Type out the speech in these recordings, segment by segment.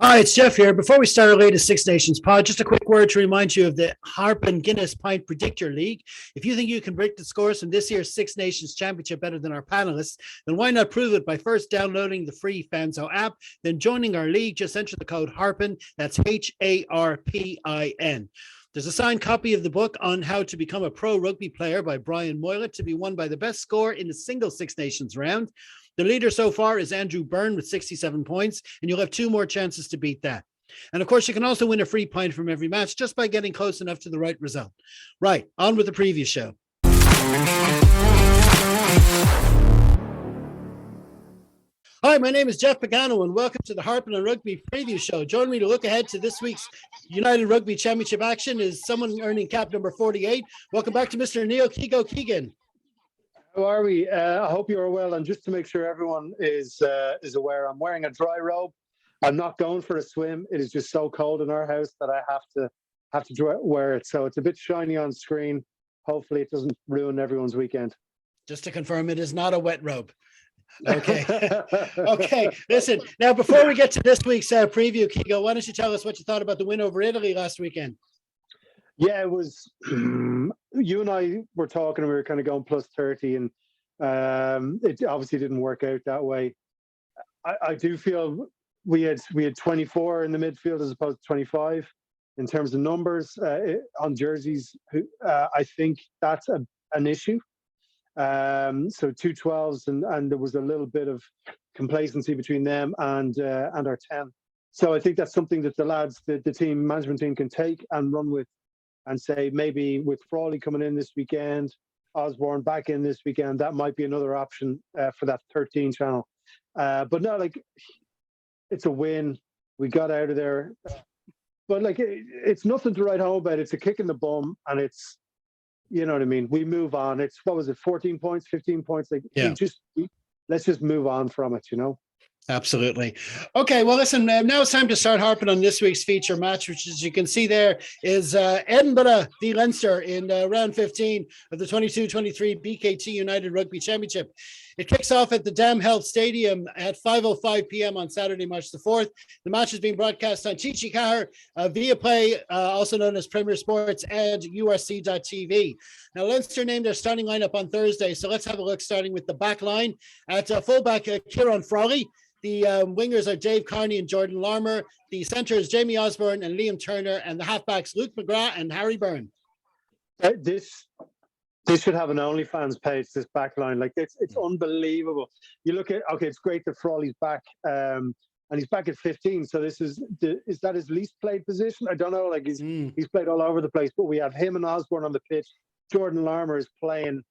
Hi, it's Jeff here. Before we start our latest Six Nations pod, just a quick word to remind you of the Harpin Guinness Pint Predictor League. If you think you can break the scores from this year's Six Nations Championship better than our panelists, then why not prove it by first downloading the free Fanzo app, then joining our league. Just enter the code Harpin. That's Harpin. There's a signed copy of the book on how to become a pro rugby player by Brian Moylett to be won by the best score in the single Six Nations round. The leader so far is Andrew Byrne with 67 points, and you'll have two more chances to beat that. And of course, you can also win a free pint from every match just by getting close enough to the right result. Right, on with the previous show. Hi, my name is Jeff Pagano, and welcome to the Harpin and Rugby Preview Show. Join me to look ahead to this week's United Rugby Championship action is someone earning cap number 48. Welcome back to Mr. Neil Keego Keegan. How are we? I hope you're well. And just to make sure everyone is aware, I'm wearing a dry robe. I'm not going for a swim. It is just so cold in our house that I have to wear it. So it's a bit shiny on screen. Hopefully, it doesn't ruin everyone's weekend. Just to confirm, it is not a wet robe. Okay. Okay. Listen, now before we get to this week's preview, Keego, why don't you tell us what you thought about the win over Italy last weekend? Yeah, it was. You and I were talking, and we were kind of going plus 30, and it obviously didn't work out that way. I do feel we had 24 in the midfield as opposed to 25 in terms of numbers on jerseys. I think that's an issue. So two 12s, and there was a little bit of complacency between them and our 10. So I think that's something that the lads, the team management team, can take and run with, and say maybe with Frawley coming in this weekend, Osborne back in this weekend, that might be another option for that 13 channel. But no, like, it's a win. We got out of there. But like, it's nothing to write home about. It's a kick in the bum, and it's, you know what I mean? We move on. It's, what was it, 14 points, 15 points? Like, yeah. Let's just move on from it, you know? Absolutely. Okay, well, listen, now it's time to start harping on this week's feature match, which, as you can see there, is Edinburgh v Leinster in round 15 of the 22-23 BKT United Rugby Championship. It kicks off at the Dam Health Stadium at 5:05 p.m. on Saturday, March the 4th. The match is being broadcast on Chichi Kahar, via Play, also known as Premier Sports, and URC.tv. Now, Leinster named their starting lineup on Thursday, so let's have a look, starting with the back line. At fullback, Kieran Frawley. The wingers are Dave Carney and Jordan Larmour. The centres, Jamie Osborne and Liam Turner. And the halfbacks, Luke McGrath and Harry Byrne. This should have an OnlyFans page, this back line. Like, it's unbelievable. You look at, okay, it's great that Frawley's back, and he's back at 15. So is that his least played position? I don't know. Like, he's played all over the place, but we have him and Osborne on the pitch. Jordan Larmour is playing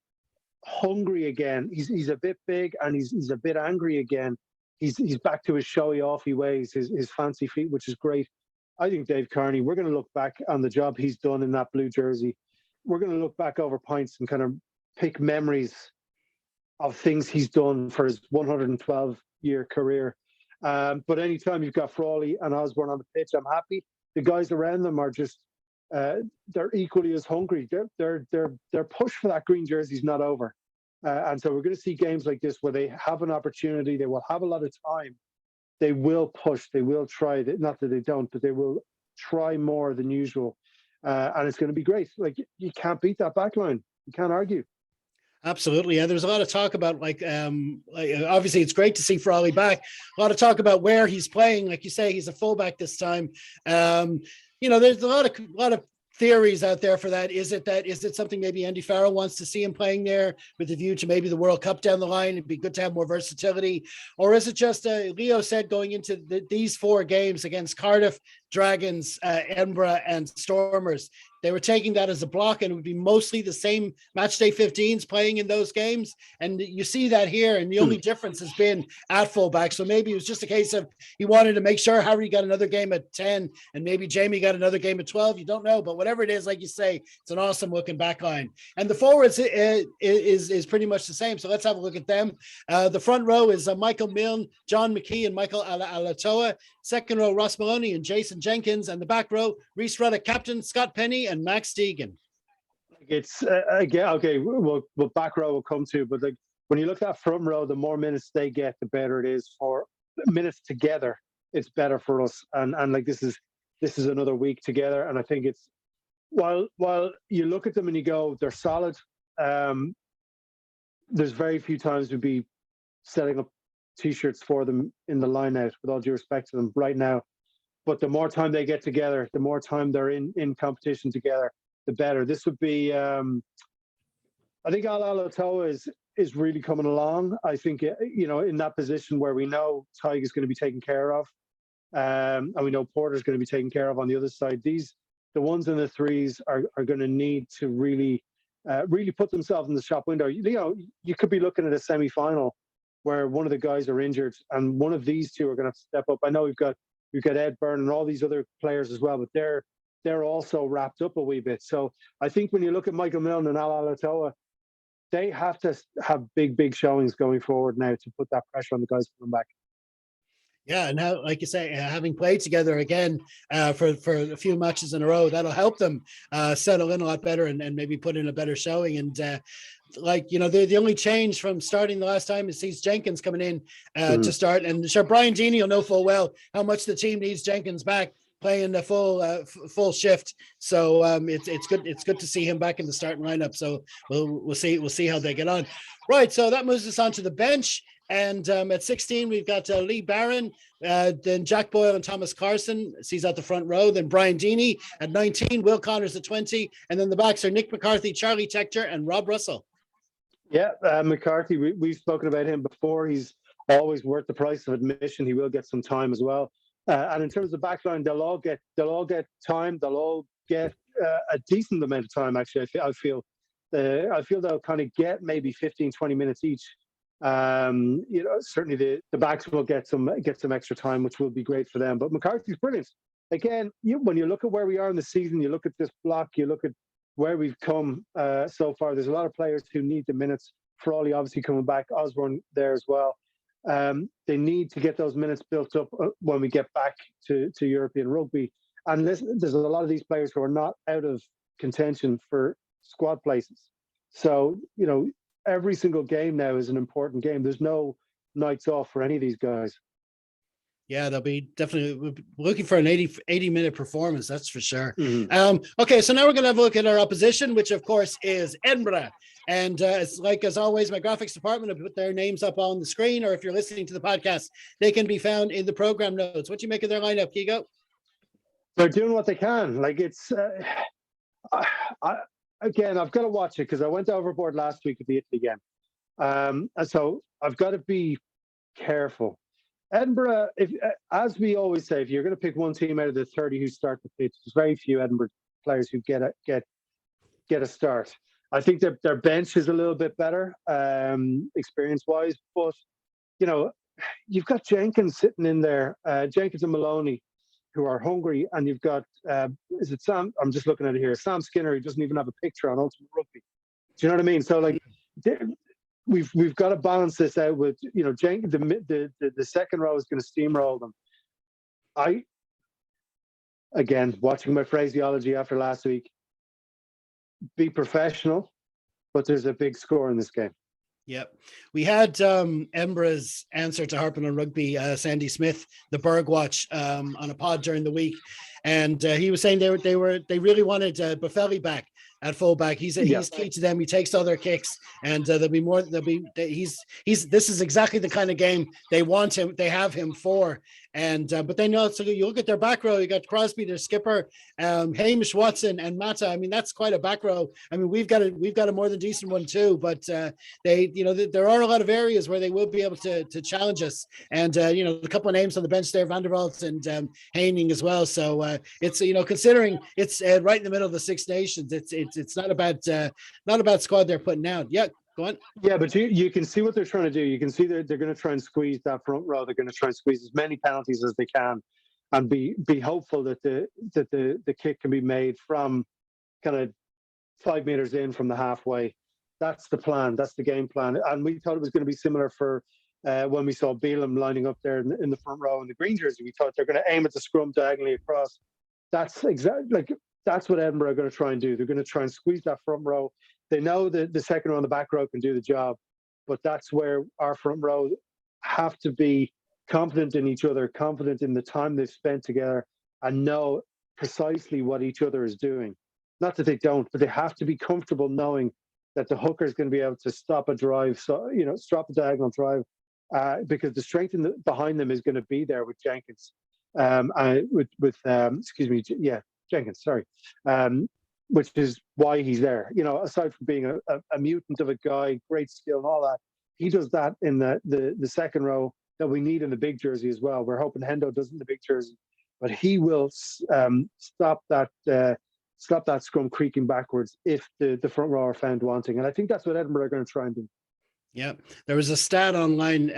hungry again. He's a bit big, and he's a bit angry again. He's back to his showy offy ways, his fancy feet, which is great. I think Dave Carney, we're going to look back on the job he's done in that blue jersey. We're going to look back over pints and kind of pick memories of things he's done for his 112-year career. But anytime you've got Frawley and Osborne on the pitch, I'm happy. The guys around them are just, they're equally as hungry. Their push for that green jersey is not over. And so we're going to see games like this where they have an opportunity, they will have a lot of time, they will push, they will try, not that they don't, but they will try more than usual. And it's going to be great. Like, you can't beat that back line. You can't argue. Absolutely. Yeah, there's a lot of talk about, like obviously it's great to see Frawley back. A lot of talk about where he's playing. Like you say, he's a fullback this time. There's a lot of theories out there for that. Is it something maybe Andy Farrell wants to see him playing there with a view to maybe the World Cup down the line? It'd be good to have more versatility. Or is it just, Leo said going into these four games against Cardiff, Dragons, Edinburgh and Stormers, they were taking that as a block, and it would be mostly the same match day 15s playing in those games. And you see that here, and the only difference has been at fullback. So maybe it was just a case of he wanted to make sure Harry got another game at 10 and maybe Jamie got another game at 12. You don't know, but whatever it is, like you say, it's an awesome looking back line. And the forwards is pretty much the same. So let's have a look at them. The front row is Michael Milne, John McKee and Michael Alatoa. Second row, Ross Maloney and Jason Jenkins. And the back row, Rhys Ruddock, captain, Scott Penny and Max Deegan. It's again, okay, well, back row will come to, but like, when you look at front row, the more minutes they get, the better it is for minutes together. it's better for us. And like this is another week together, and I think it's while you look at them and you go, they're solid. There's very few times we'd be setting up t-shirts for them in the line out, with all due respect to them right now. But the more time they get together, the more time they're in competition together, the better. This would be, I think Alatoa is really coming along. I think, in that position where we know Tig is going to be taken care of, and we know Porter's going to be taken care of on the other side. The ones in the threes are going to need to really put themselves in the shop window. You could be looking at a semi-final where one of the guys are injured and one of these two are going to have to step up. I know we've got Ed Byrne and all these other players as well, but they're also wrapped up a wee bit. So I think when you look at Michael Milne and Al Alatoa, they have to have big showings going forward now to put that pressure on the guys coming back. Yeah, and now, like you say, having played together again for a few matches in a row, that'll help them settle in a lot better and maybe put in a better showing. And the only change from starting the last time is sees Jenkins coming in to start. And sure, Brian Deeney will know full well how much the team needs Jenkins back, playing the full shift. So it's good. It's good to see him back in the starting lineup. So we'll see how they get on. Right. So that moves us on to the bench. And at 16, we've got Lee Barron, then Jack Boyle and Thomas Carson. He's at the front row. Then Brian Deeney at 19, Will Connors at 20. And then the backs are Nick McCarthy, Charlie Tector, and Rob Russell. Yeah, McCarthy, we've spoken about him before. He's always worth the price of admission. He will get some time as well. And in terms of backline, they'll all get time. They'll all get a decent amount of time, actually. I feel they'll kind of get maybe 15, 20 minutes each. Certainly the backs will get some extra time, which will be great for them. But McCarthy's brilliant. Again, when you look at where we are in the season, you look at this block, you look at where we've come so far. There's a lot of players who need the minutes. Frawley obviously coming back, Osborne there as well. They need to get those minutes built up when we get back to European rugby. And listen, there's a lot of these players who are not out of contention for squad places. So, every single game now is an important game. There's no nights off for any of these guys. Yeah, they'll be definitely looking for an 80-minute performance, that's for sure. Mm-hmm. Okay, so now we're going to have a look at our opposition, which of course is Edinburgh. And as always, my graphics department will put their names up on the screen, or if you're listening to the podcast, they can be found in the program notes. What do you make of their lineup, Keego? They're doing what they can. Like it's, again, I've got to watch it because I went overboard last week at the Italy game. And so I've got to be careful. Edinburgh, as we always say, if you're going to pick one team out of the 30 who start the pitch, there's very few Edinburgh players who get a start. I think their bench is a little bit better, experience-wise, but you've got Jenkins sitting in there, Jenkins and Maloney, who are hungry, and you've got is it Sam? I'm just looking at it here. Sam Skinner, who doesn't even have a picture on Ultimate Rugby. Do you know what I mean? So like, we've got to balance this out with Jenkins. The second row is going to steamroll them. Again, watching my phraseology after last week, be professional, but there's a big score in this game. Yep. We had Edinburgh's answer to Harpin on Rugby, Sandy Smith, the Berg Watch, on a pod during the week. And he was saying they really wanted Buffelli back at fullback. He's key to them. He takes all their kicks, and this is exactly the kind of game they want him. They have him for. And but they know. So you look at their back row. You got Crosby, their skipper, Hamish Watson, and Mata. I mean, that's quite a back row. I mean, we've got a more than decent one too. But there are a lot of areas where they will be able to challenge us. And a couple of names on the bench there, Vanderwalt and Haining as well. So it's considering it's right in the middle of the Six Nations, it's not a bad squad they're putting out. Yeah. Go on. Yeah, but you can see what they're trying to do. You can see they're going to try and squeeze that front row. They're going to try and squeeze as many penalties as they can, and be hopeful that the kick can be made from kind of 5 meters in from the halfway. That's the plan. That's the game plan. And we thought it was going to be similar for when we saw Beelum lining up there in the front row in the green jersey. We thought they're going to aim at the scrum diagonally across. That's what Edinburgh are going to try and do. They're going to try and squeeze that front row. They know that the second row and the back row can do the job, but that's where our front row have to be confident in each other, confident in the time they've spent together, and know precisely what each other is doing. Not that they don't, but they have to be comfortable knowing that the hooker is going to be able to stop a drive, so stop a diagonal drive, because the strength behind them is going to be there with Jenkins, Jenkins, sorry, which is why he's there. Aside from being a mutant of a guy, great skill and all that, he does that in the second row that we need in the big jersey as well. We're hoping Hendo does in the big jersey, but he will stop that scrum creaking backwards if the front row are found wanting. And I think that's what Edinburgh are going to try and do. Yeah, there was a stat online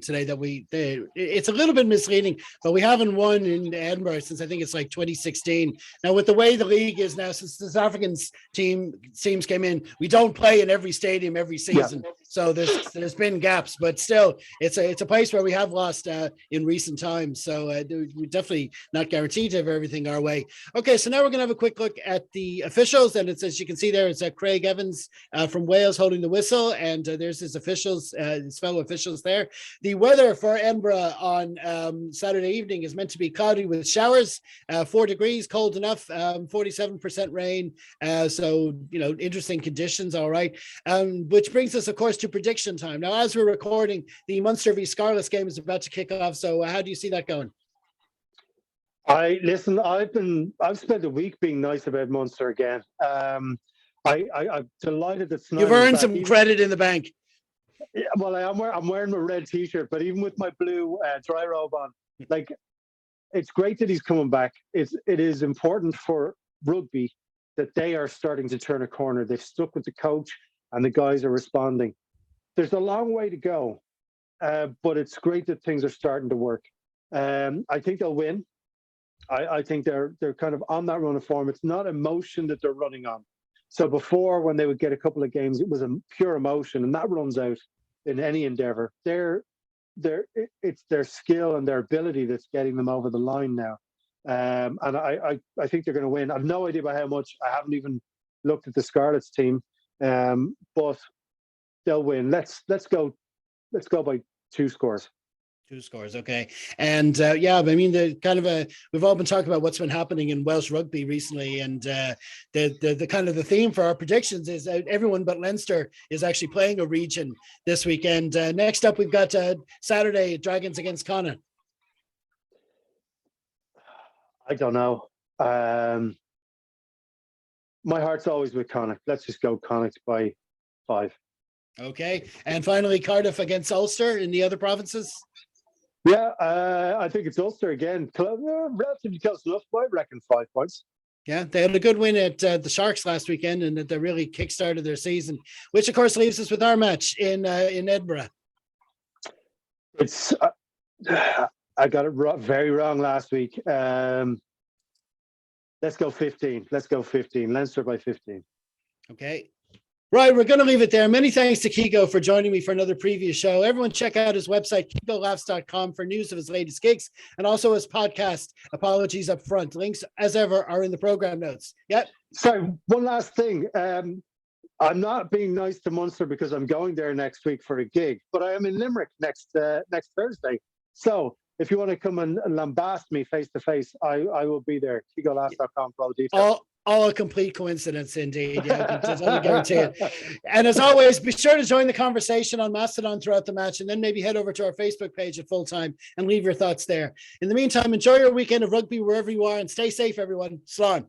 today that it's a little bit misleading, but we haven't won in Edinburgh since I think it's like 2016. Now, with the way the league is now, since the South African teams came in, we don't play in every stadium every season. Yeah. So there's been gaps, but still, it's a place where we have lost in recent times. So we're definitely not guaranteed to have everything our way. Okay, so now we're going to have a quick look at the officials, and it's, as you can see there, it's Craig Evans from Wales holding the whistle, and there's his fellow officials there. The weather for Edinburgh on Saturday evening is meant to be cloudy with showers, 4 degrees, cold enough, 47% rain. So, interesting conditions. All right. Which brings us, of course, to prediction time. Now, as we're recording, the Munster v Scarlets game is about to kick off. So how do you see that going? I've spent a week being nice about Munster again. I'm delighted that you've earned some credit in the bank. Yeah, well, I'm wearing my red T-shirt, but even with my blue dry robe on, it's great that he's coming back. It is important for rugby that they are starting to turn a corner. They've stuck with the coach, and the guys are responding. There's a long way to go, but it's great that things are starting to work. I think they'll win. I think they're kind of on that run of form. It's not emotion that they're running on. So before, when they would get a couple of games, it was a pure emotion, and that runs out in any endeavor. It's their skill and their ability that's getting them over the line now. And I think they're going to win. I've no idea by how much. I haven't even looked at the Scarlets team, but they'll win. Let's go by 2 scores. 2 scores, okay. And I mean, we've all been talking about what's been happening in Welsh rugby recently, and the kind of the theme for our predictions is everyone but Leinster is actually playing a region this weekend. Next up, we've got Saturday, Dragons against Connacht. I don't know. My heart's always with Connacht. Let's just go Connacht by 5. Okay. And finally, Cardiff against Ulster in the other provinces. Yeah, I think it's Ulster again. Relatively close enough. I reckon 5 points. Yeah, they had a good win at the Sharks last weekend, and they really kickstarted their season, which of course leaves us with our match in Edinburgh. It's I got it very wrong last week. Let's go 15. Leinster by 15. Okay. Right, we're going to leave it there. Many thanks to Keego for joining me for another previous show. Everyone check out his website, keegolaughs.com, for news of his latest gigs, and also his podcast, Apologies Up Front. Links, as ever, are in the program notes. Yep. Sorry, one last thing. I'm not being nice to Munster because I'm going there next week for a gig, but I am in Limerick next Thursday. So if you want to come and lambast me face to face, I will be there. keegolaughs.com for all the details. All a complete coincidence, indeed. Yeah, I guarantee it. And as always, be sure to join the conversation on Mastodon throughout the match, and then maybe head over to our Facebook page at Full Time and leave your thoughts there. In the meantime, enjoy your weekend of rugby wherever you are, and stay safe, everyone. Slán.